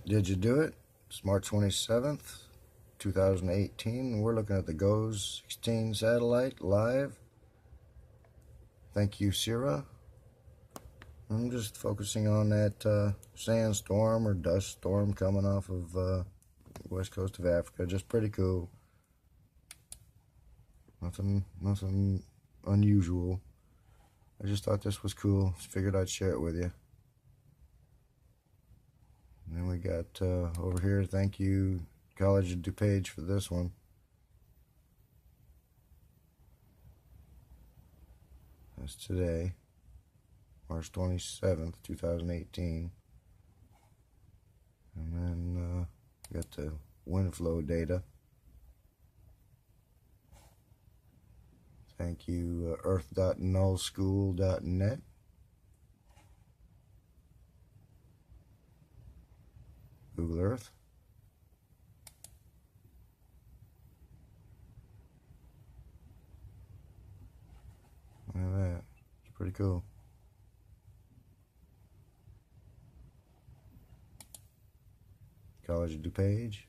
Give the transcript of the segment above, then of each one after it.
Did you do it? It's March 27th, 2018. We're looking at the GOES 16 satellite live. Thank you, Sierra. I'm just focusing on that sandstorm or dust storm coming off of west coast of Africa. Just pretty cool. Nothing unusual. I just thought this was cool. Just figured I'd share it with you. And then we got over here, thank you, College of DuPage, for this one. That's today, March 27th, 2018. And then we got the wind flow data. Thank you, earth.nullschool.net. Google Earth. Look at that. It's pretty cool. College of DuPage.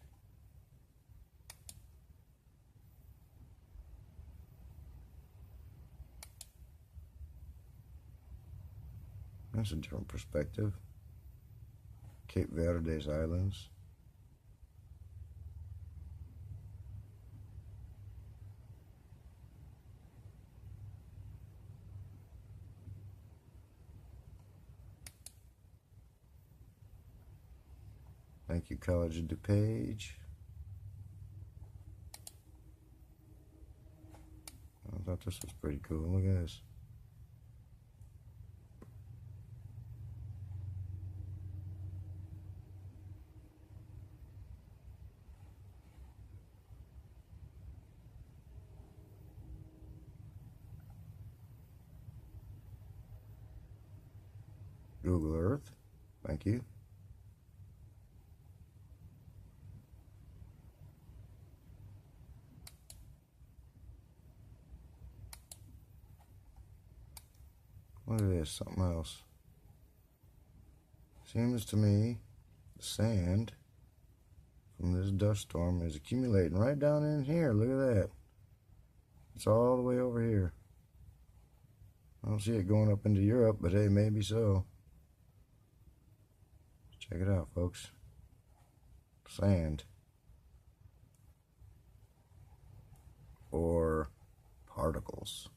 That's a different perspective. Cape Verde's Islands. Thank you, College of DuPage. I thought this was pretty cool. Look at this. Google Earth. Thank you. Look at this, something else. Seems to me the sand from this dust storm is accumulating right down in here. Look at that. It's all the way over here. I don't see it going up into Europe, but hey, maybe so. Check it out, folks. Sand. Or particles.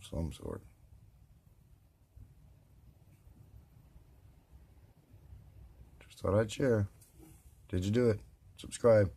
Some sort. Just thought I'd share. Did you do it? Subscribe.